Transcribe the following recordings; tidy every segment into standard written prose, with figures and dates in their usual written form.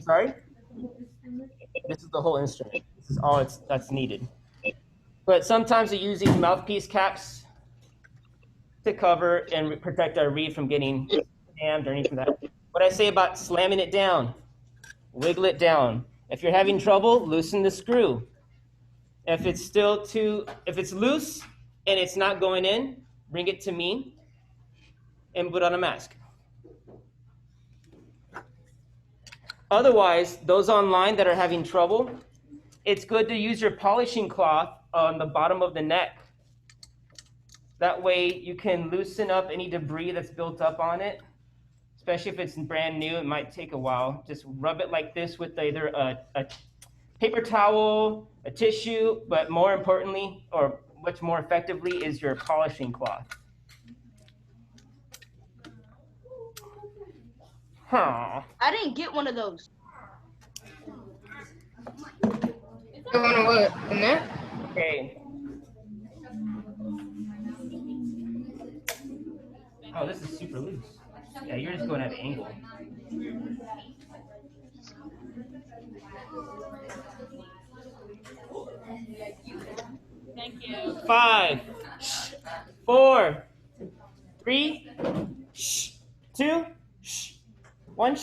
Sorry? This is the whole instrument. This is all that's needed. But sometimes we use these mouthpiece caps to cover and protect our reed from getting jammed or anything like that. What I say about slamming it down, wiggle it down. If you're having trouble, loosen the screw. If it's loose and it's not going in, bring it to me and put on a mask. Otherwise, those online that are having trouble, it's good to use your polishing cloth on the bottom of the neck. That way you can loosen up any debris that's built up on it, especially if it's brand new. It might take a while. Just rub it like this with either a paper towel, a tissue, but more importantly, or much more effectively, is your polishing cloth. Huh. I didn't get one of those. What? In there? Okay. Oh, this is super loose. Yeah, you're just going at an angle. Thank you. 5, 4, 3, 2, 1.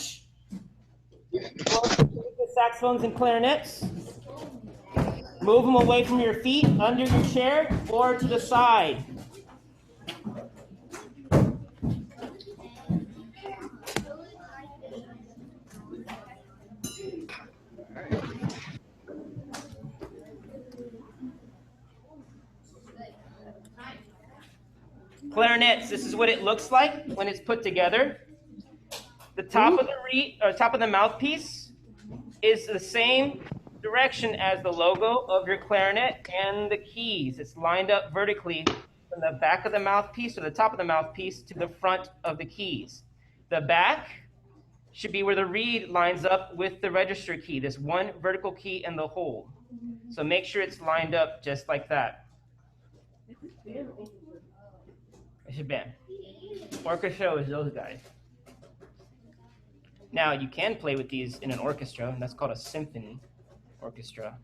The saxophones and clarinets. Move them away from your feet, under your chair, or to the side. Clarinets, this is what it looks like when it's put together. The top of the reed, or top of the mouthpiece is the same direction as the logo of your clarinet and the keys. It's lined up vertically from the back of the mouthpiece or the top of the mouthpiece to the front of the keys. The back should be where the reed lines up with the register key, this one vertical key and the hold. So make sure it's lined up just like that. It's a band. Orchestra is those guys. Now, you can play with these in an orchestra, and that's called a symphony orchestra.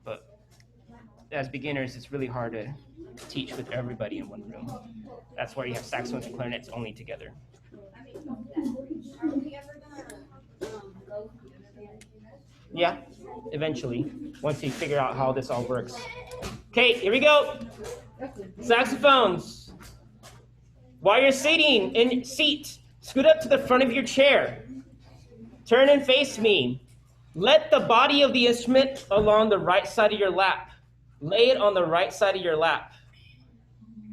But as beginners, it's really hard to teach with everybody in one room. That's why you have saxophones and clarinets only together. Yeah, eventually, once you figure out how this all works. Okay, here we go. Saxophones. While you're sitting in your seat, scoot up to the front of your chair. Turn and face me. Let the body of the instrument along the right side of your lap. Lay it on the right side of your lap.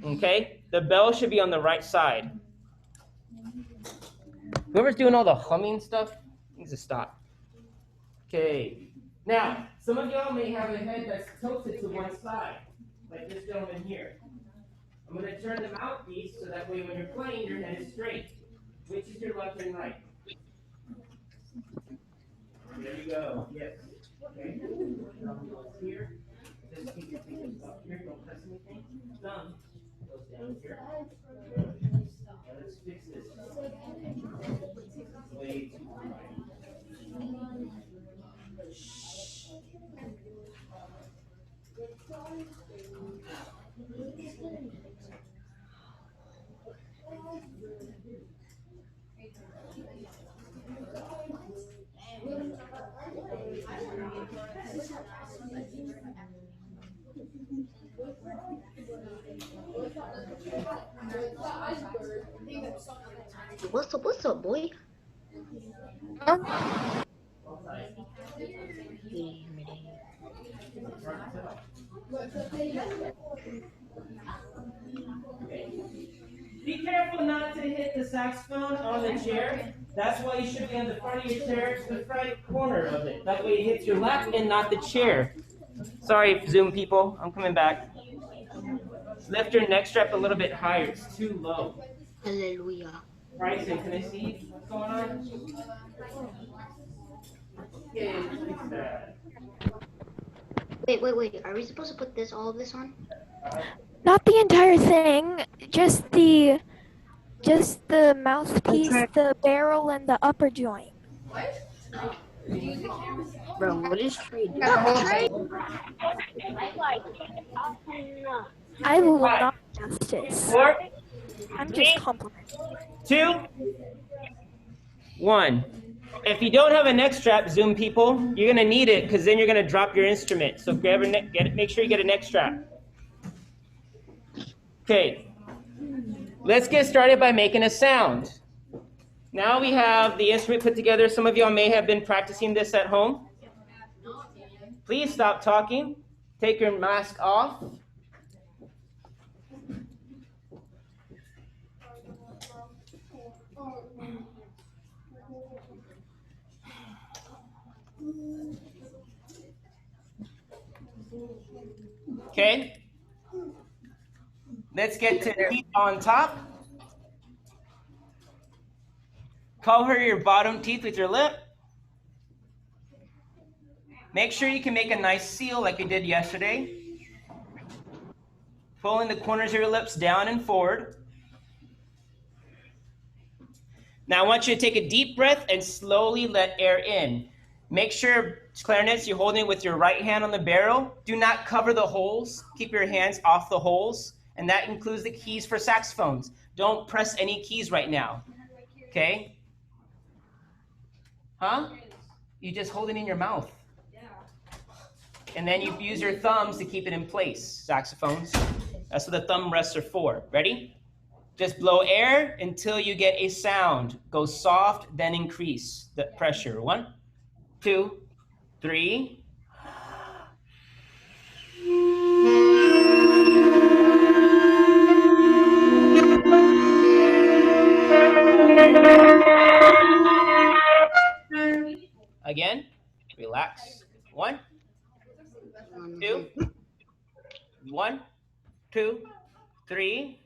Okay? The bell should be on the right side. Whoever's doing all the humming stuff needs to stop. Okay. Now, some of y'all may have a head that's tilted to one side, like this gentleman here. I'm going to turn the mouthpiece so that way when you're playing, your head is straight. Which is your left and right? There you go. Yes. Okay. Here. Just keep your fingers up here. Don't press anything. Thumb goes down here. Now let's fix this. Way too high. What's up, boy? Be careful not to hit the saxophone on the chair. That's why you should be on the front of your chair to the right corner of it. That way it hits your lap and not the chair. Sorry, Zoom people. I'm coming back. Lift your neck strap a little bit higher. It's too low. Hallelujah. Bryson, can I see what's going on? Okay, fix that. Wait. Are we supposed to put all of this on? Not the entire thing, just the mouthpiece, the barrel, and the upper joint. Bro, what is trade? I will Five, not justice. 4, I'm 3, just complimenting. 2, 1. If you don't have a neck strap, Zoom people, you're gonna need it because then you're gonna drop your instrument. So grab a neck, make sure you get a neck strap. Okay, let's get started by making a sound. Now we have the instrument put together. Some of y'all may have been practicing this at home. Please stop talking. Take your mask off. Okay. Let's get to teeth on top. Cover your bottom teeth with your lip. Make sure you can make a nice seal like you did yesterday. Pulling the corners of your lips down and forward. Now I want you to take a deep breath and slowly let air in. Make sure, clarinets, you're holding it with your right hand on the barrel. Do not cover the holes. Keep your hands off the holes. And that includes the keys for saxophones. Don't press any keys right now. Okay? Huh? You just hold it in your mouth. And then you use your thumbs to keep it in place, saxophones. That's what the thumb rests are for. Ready? Just blow air until you get a sound. Go soft, then increase the pressure. 1, 2, 3. Again, relax. 1, 2, 1, 2, 3.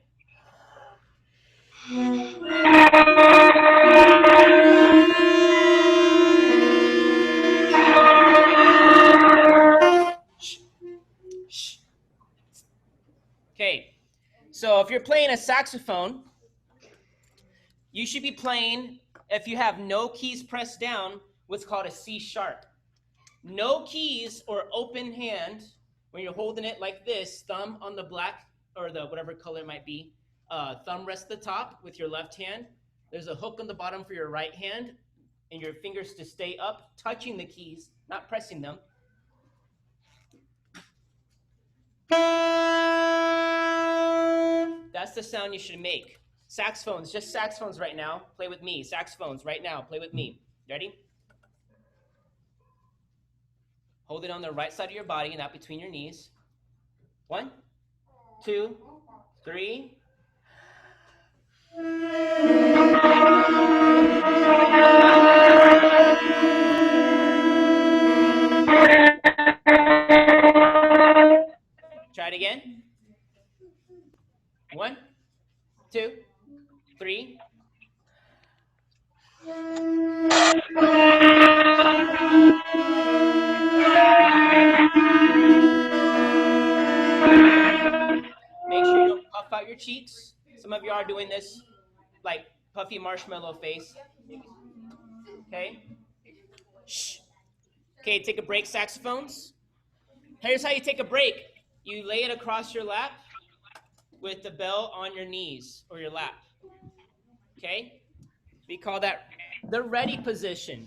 Okay, so if you're playing a saxophone, you should be playing, if you have no keys pressed down, what's called a C sharp. No keys or open hand, when you're holding it like this, thumb on the black, or the whatever color it might be, thumb rests at the top with your left hand. There's a hook on the bottom for your right hand, and your fingers to stay up, touching the keys, not pressing them. That's the sound you should make. Saxophones, just saxophones right now. Play with me. Saxophones right now. Play with me. Ready? Hold it on the right side of your body, not between your knees. 1, 2, 3. Try it again. 1, 2, 3. Make sure you don't puff out your cheeks. Some of you are doing this like puffy marshmallow face. Okay? Shh. Okay, take a break, saxophones. Here's how you take a break. You lay it across your lap with the bell on your knees or your lap. Okay? We call that the ready position.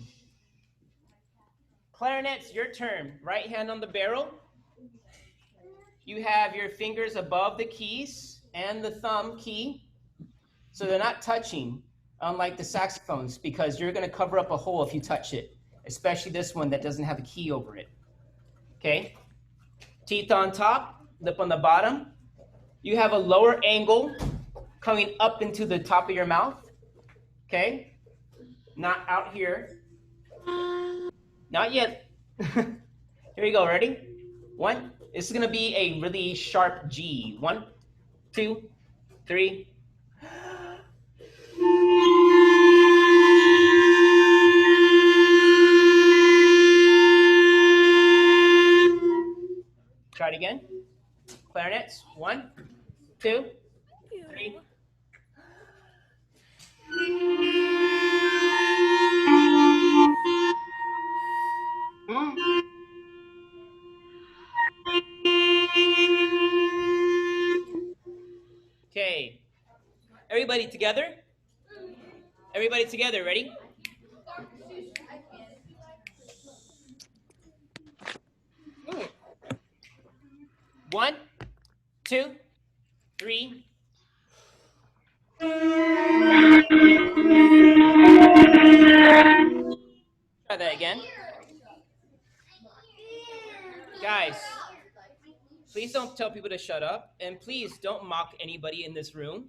Clarinets, your turn. Right hand on the barrel. You have your fingers above the keys and the thumb key. So they're not touching, unlike the saxophones, because you're going to cover up a hole if you touch it, especially this one that doesn't have a key over it. Okay? Teeth on top, lip on the bottom. You have a lower angle coming up into the top of your mouth. Okay? Not out here. Not yet. Here you go. Ready? 1. This is going to be a really sharp G. 1, 2, 3. Try it again. Clarinets. 1, 2, 3. Everybody together? Everybody together, ready? One, two, three. Try that again. Guys, please don't tell people to shut up, and please don't mock anybody in this room.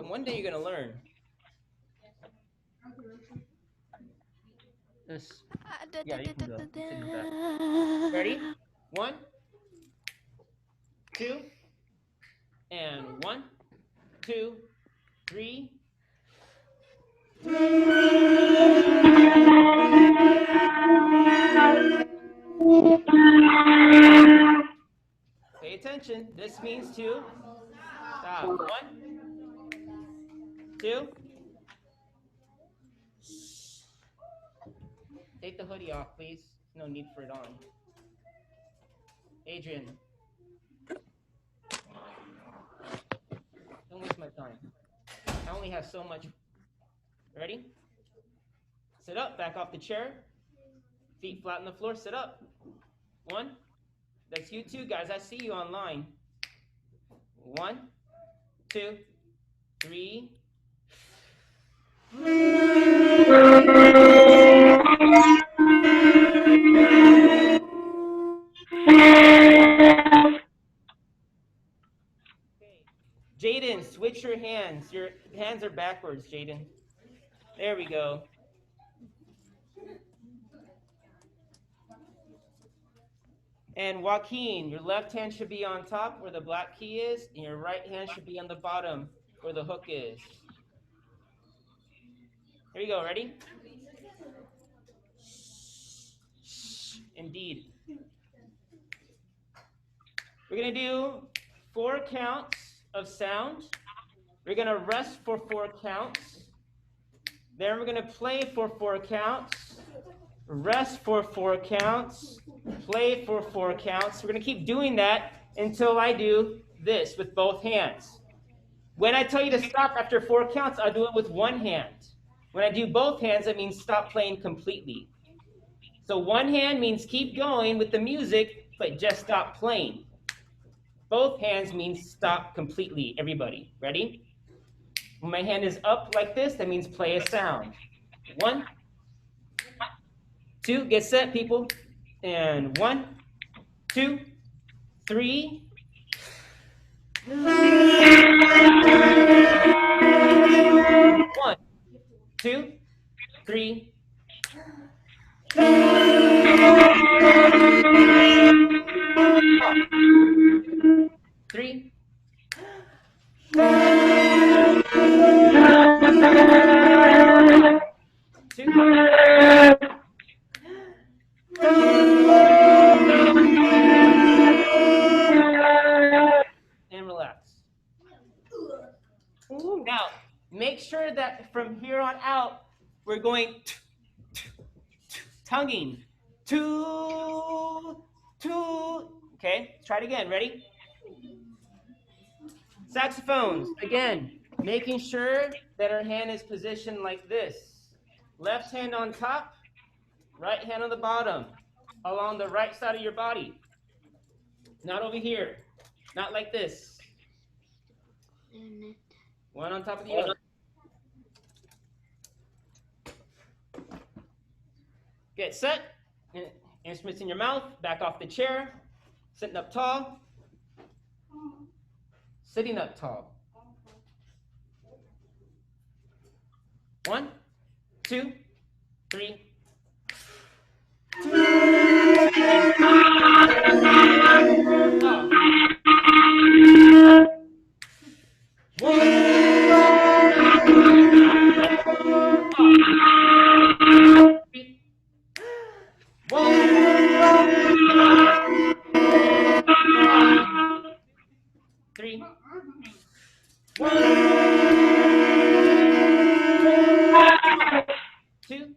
One day you're gonna learn. Yeah, you can go. Sit in the back. Ready? 1, 2, and 1, 2, 3. Pay attention. This means to stop. 1, 2. Take the hoodie off, please. No need for it on. Adrian. Don't waste my time. I only have so much. Ready? Sit up, back off the chair. Feet flat on the floor, sit up. 1. That's you too, guys. I see you online. 1, 2, 3. Jaden, switch your hands. Your hands are backwards, Jaden. There we go. And Joaquin, your left hand should be on top where the black key is, and your right hand should be on the bottom where the hook is. Here you go, ready? Indeed. We're gonna do 4 counts of sound. We're gonna rest for 4 counts. Then we're gonna play for 4 counts. Rest for 4 counts, play for 4 counts. We're going to keep doing that until I do this with both hands. When I tell you to stop after 4 counts, I'll do it with 1 hand. When I do both hands, that means stop playing completely. So 1 hand means keep going with the music, but just stop playing. Both hands means stop completely, everybody. Ready? When my hand is up like this, that means play a sound. 1, 2, get set, people. And 1, 2, 3. 1, 2, 3. 3. 2. And relax. Now, make sure that from here on out, we're going tonguing. 2, 2. Okay, try it again. Ready? Saxophones. Again, making sure that our hand is positioned like this. Left hand on top, right hand on the bottom, along the right side of your body. Not over here. Not like this. One on top of the other. Get set. Instruments in your mouth. Back off the chair. Sitting up tall. Sitting up tall. 1, 2, 3. 3. 1, 2,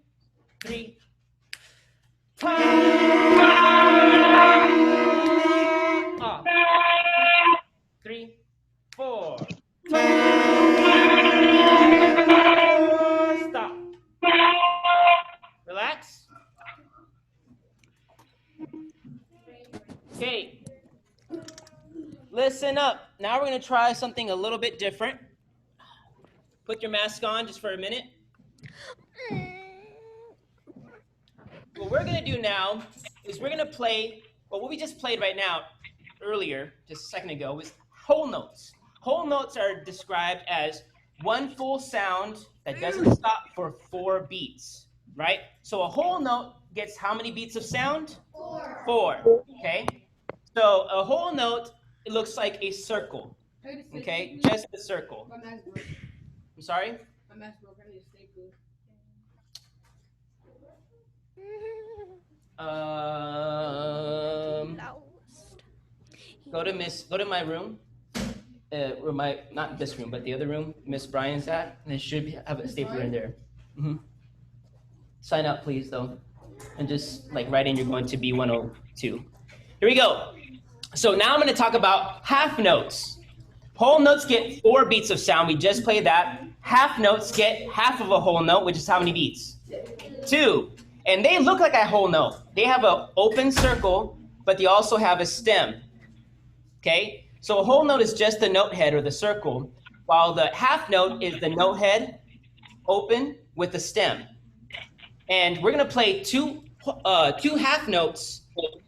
3. Off. listen up. Now we're going to try something a little bit different. Put your mask on just for a minute. What we're going to do now is we're going to play, well, what we just played right now, earlier, just a second ago, was whole notes. Whole notes are described as one full sound that doesn't stop for 4 beats, right? So a whole note gets how many beats of sound? 4. Okay? So a whole note, it looks like a circle, okay? Just a circle. I'm sorry? My mask broke. I need to stay cool. Go to my room, or not this room, but the other room Miss Bryan's at, and it should have a stapler in there. Sign up, please, though, and just like write in you're going to B102. Here we go. So now I'm going to talk about half notes. Whole notes get 4 beats of sound. We just played that. Half notes get half of a whole note, which is how many beats? 2. And they look like a whole note. They have an open circle, but they also have a stem. Okay? So a whole note is just the note head or the circle, while the half note is the note head open with the stem. And we're going to play two half notes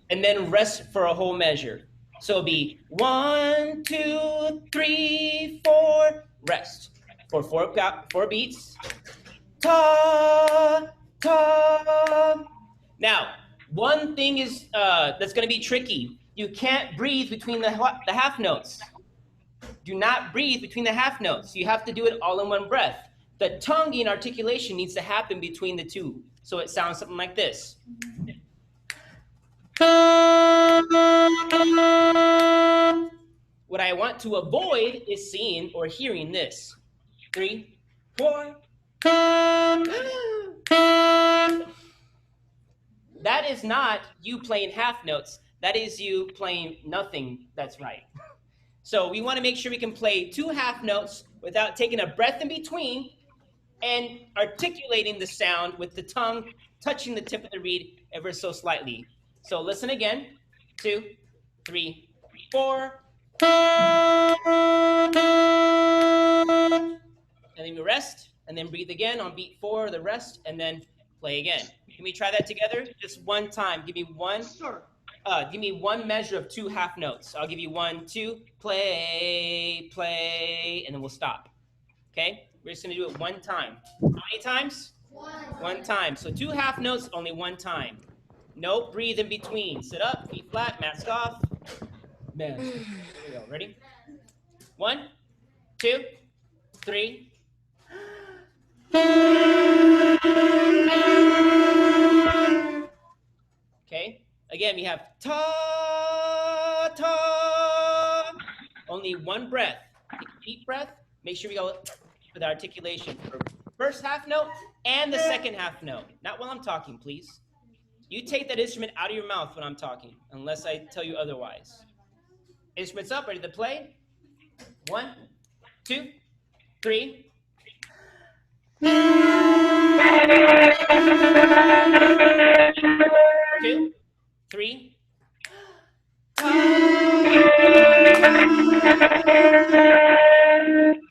and then rest for a whole measure. So it'll be 1, 2, 3, 4, rest for 4 beats. Ta, ta. Now, one thing is that's going to be tricky. You can't breathe between the half notes. Do not breathe between the half notes. You have to do it all in one breath. The tonguing articulation needs to happen between the 2. So it sounds something like this. What I want to avoid is seeing or hearing this. 3, 4. That is not you playing half notes. That is you playing nothing that's right. So we want to make sure we can play 2 half notes without taking a breath in between and articulating the sound with the tongue touching the tip of the reed ever so slightly. So listen again. 2, 3, 4. And then we rest, and then breathe again on beat 4, the rest, and then play again. Can we try that together? Just one time. Give me one. Sure. Give me one measure of 2 half notes. I'll give you 1, 2, play, play, and then we'll stop. Okay? We're just gonna do it one time. How many times? One time. So 2 half notes, only one time. Nope, breathe in between. Sit up, feet flat, mask off. Mask. Here we go. Ready? 1, 2, 3. Okay. Again, we have ta, ta. Only one breath. Take a deep breath. Make sure we go for the articulation for first half note and the second half note. Not while I'm talking, please. You take that instrument out of your mouth when I'm talking, unless I tell you otherwise. Instruments up, ready to play? 1, 2, 3. 2, 3.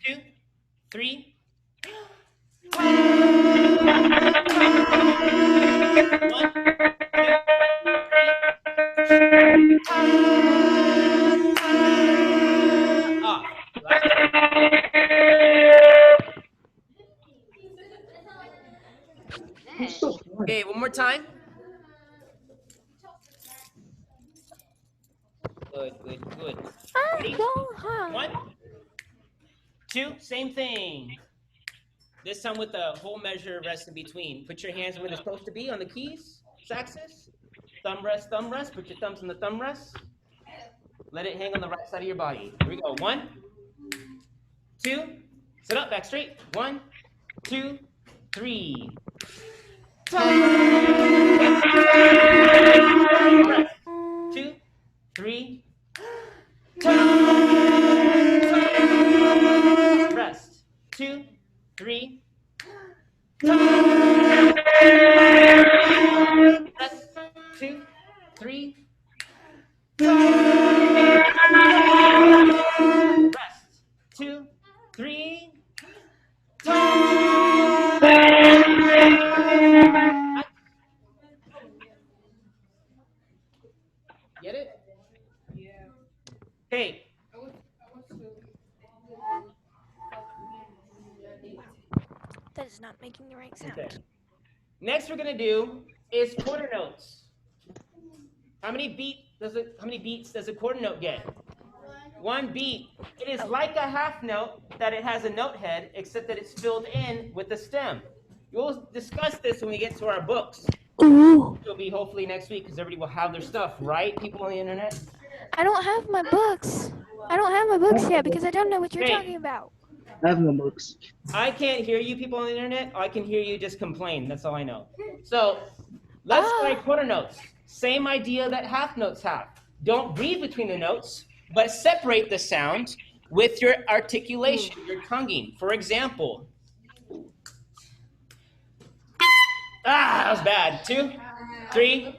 2, 3. 1, 2, 3. Off. Okay, one more time. Good, good, good. Ready? 1, 2, same thing. This time with the whole measure rest in between. Put your hands where they're supposed to be on the keys, saxes. Thumb rest, thumb rest. Put your thumbs on the thumb rest. Let it hang on the right side of your body. Here we go. 1, 2. Sit up, back straight. 1, 2, 3. Rest. 2, 3. Rest. 2, 3. Rest. 2, 3. right sound. Okay. Next, we're gonna do is quarter notes. How many beats does a quarter note get? 1 beat. It is like a half note that it has a note head, except that it's filled in with a stem. We'll discuss this when we get to our books. Ooh. It'll be hopefully next week because everybody will have their stuff, right? People on the internet. I don't have my books. I don't have my books yet because I don't know what you're Hey. talking about. I have no books. I can't hear you people on the internet. I can hear you just complain. That's all I know. So let's try quarter notes. Same idea that half notes have. Don't breathe between the notes, but separate the sound with your articulation, your tonguing. For example, that was bad. 2, 3.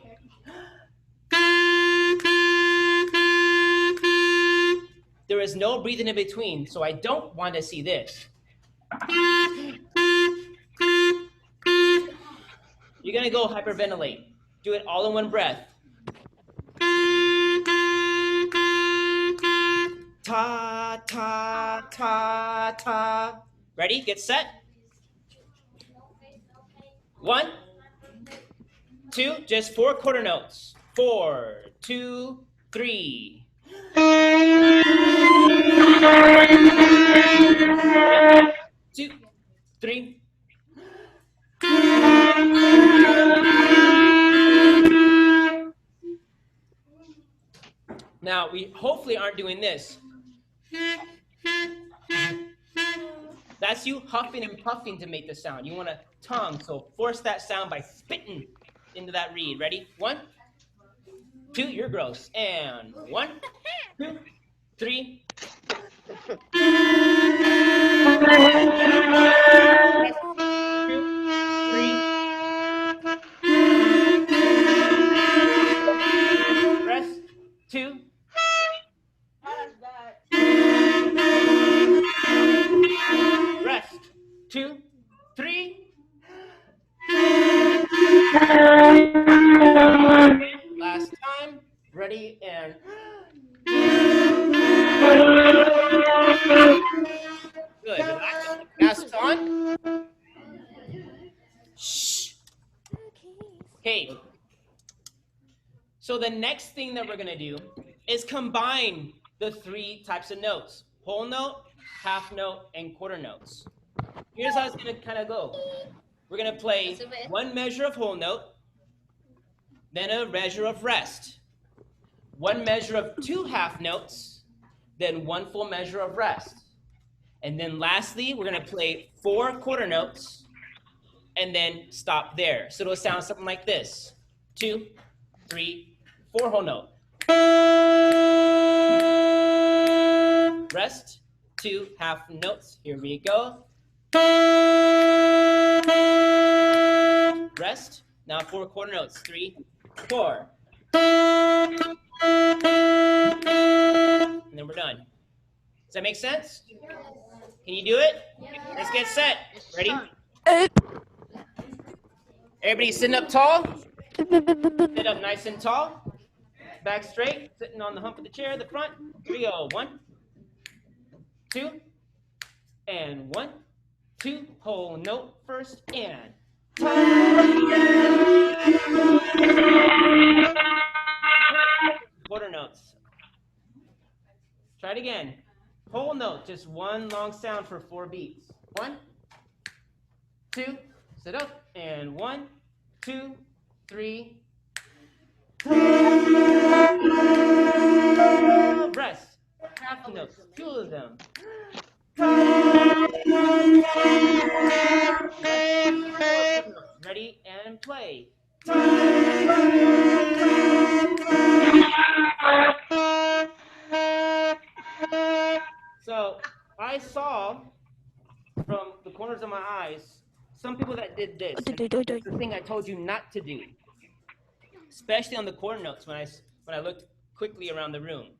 There is no breathing in between, so I don't want to see this. You're gonna go hyperventilate. Do it all in one breath. Ta, ta, ta, ta. Ready? Get set. 1, 2, just 4 quarter notes. 4, 2, 3. 2, 3. Now, we hopefully aren't doing this. That's you huffing and puffing to make the sound. You want to tongue, so force that sound by spitting into that reed. Ready? 1, 2, you're gross. And 1, 2, 3. Rest. 2. Rest. 2, 3. Last time. Ready and. Good. Relax. Masks on. Shh. Okay. So the next thing that we're going to do is combine the 3 types of notes. Whole note, half note, and quarter notes. Here's how it's going to kind of go. We're going to play 1 measure of whole note, then a measure of rest. 1 measure of 2 half notes, then 1 full measure of rest. And then lastly, we're going to play 4 quarter notes, and then stop there. So it'll sound something like this. 2, 3, 4 whole note. Rest, 2 half notes. Here we go. Rest. Now 4 quarter notes. 3, 4. And then we're done. Does that make sense? Can you do it? Let's get set. Ready? Everybody sitting up tall. Sit up nice and tall. Back straight. Sitting on the hump of the chair, the front. Here we go. 1, 2, and 1, 2. Whole note first and. Quarter notes. Try it again. Whole note, just 1 long sound for 4 beats. 1, 2, sit up, and 1, 2, 3. Rest. Half notes, 2 of them. Ready and play. So I saw from the corners of my eyes some people that did this. It's the thing I told you not to do, especially on the quarter notes when I looked quickly around the room.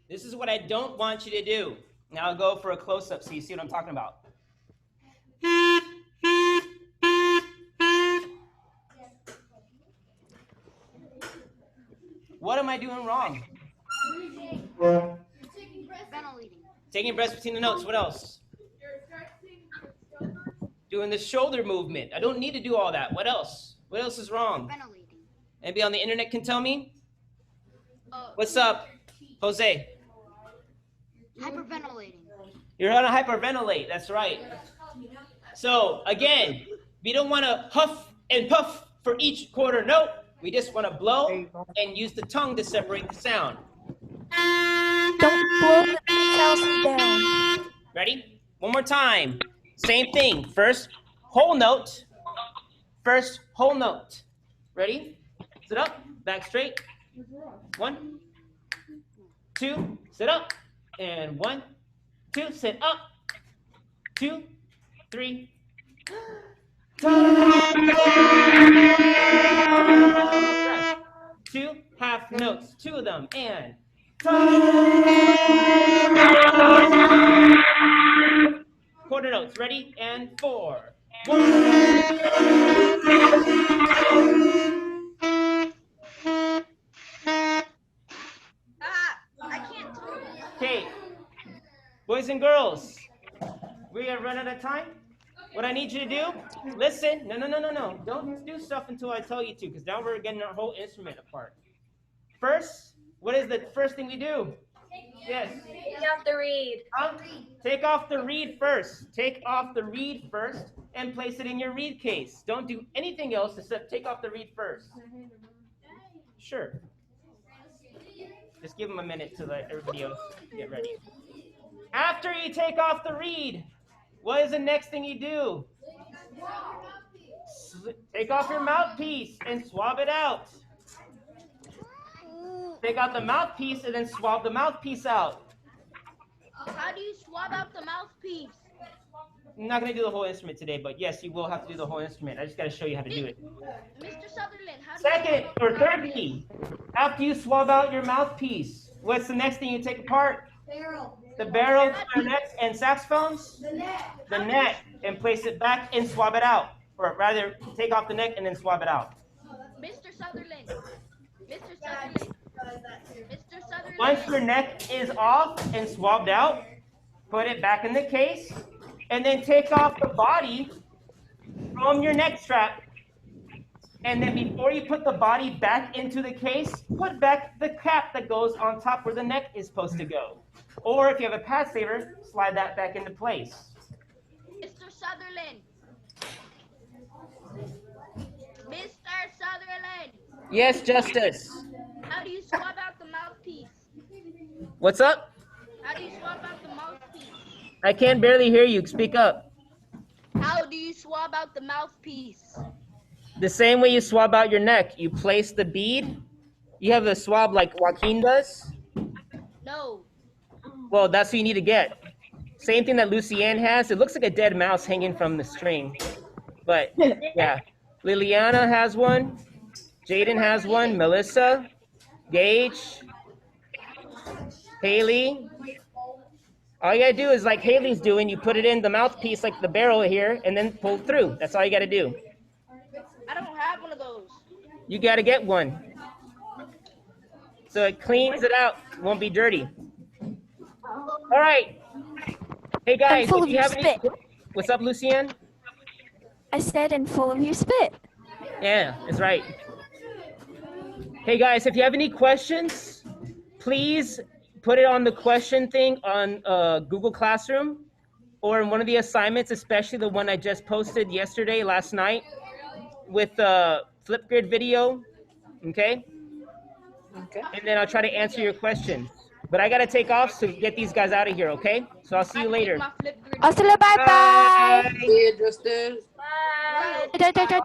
This is what I don't want you to do. Now I'll go for a close-up so you see what I'm talking about. What am I doing wrong? Taking breaths between the notes. What else? Doing the shoulder movement. I don't need to do all that. What else? What else is wrong? Ventilating. Anybody on the internet can tell me? What's up, Jose? Hyperventilating. You're on a hyperventilate. That's right. So again, we don't want to huff and puff for each quarter note. We just want to blow and use the tongue to separate the sound. Don't blow the big house down. Ready? One more time. Same thing. First whole note. First whole note. Ready? Sit up. Back straight. 1, 2. Sit up. And 1, 2. Sit up. 2, 3. 2 half notes. 2 of them. And quarter notes. Ready? And 4. 1. I can't. Okay, boys and girls, we are running out of time. What I need you to do, listen. No. Don't do stuff until I tell you to, because now we're getting our whole instrument apart. First, what is the first thing we do? Yes. Take off the reed. Take off the reed first. Take off the reed first and place it in your reed case. Don't do anything else except take off the reed first. Sure. Just give them a minute to let everybody else get ready. After you take off the reed, what is the next thing you do? Take off your mouthpiece and swab it out. Take out the mouthpiece and then swab the mouthpiece out. How do you swab out the mouthpiece? I'm not going to do the whole instrument today, but yes, you will have to do the whole instrument. I just got to show you how to do it. Mr. Sutherland, how do Second or thirdly, after you swab out your mouthpiece, what's the next thing you take apart? Barrel. The barrel, clarinets, and saxophones? The neck. The neck, and place it back and swab it out. Or rather, take off the neck and then swab it out. Mr. Sutherland. Mr. Sutherland. Mr. Sutherland. Once your neck is off and swabbed out, put it back in the case, and then take off the body from your neck strap. And then before you put the body back into the case, put back the cap that goes on top where the neck is supposed to go. Or if you have a pad saver, slide that back into place. Mr. Sutherland. Mr. Sutherland. Yes, Justice. How do you swab out the mouthpiece? What's up? How do you swab out the mouthpiece? I can barely hear you. Speak up. How do you swab out the mouthpiece? The same way you swab out your neck. You place the bead. You have a swab like Joaquin does. No. Well, that's what you need to get. Same thing that Lucienne has. It looks like a dead mouse hanging from the string. But yeah, Liliana has one. Jaden has one. Melissa, Gage, Haley. All you gotta do is like Haley's doing. You put it in the mouthpiece like the barrel here and then pull through. That's all you gotta do. I don't have one of those. You gotta get one. So it cleans it out. It won't be dirty. All right. Hey guys, I'm full if of you your have any, spit. what's up, Lucienne? I said, and full of your spit. Yeah, that's right. Hey guys, if you have any questions, please put it on the question thing on Google Classroom or in one of the assignments, especially the one I just posted last night with the Flipgrid video, okay? Okay. And then I'll try to answer your questions. But I gotta take off to get these guys out of here, okay? So I'll see you later. Hasta la bye bye. See you, Justice. Bye.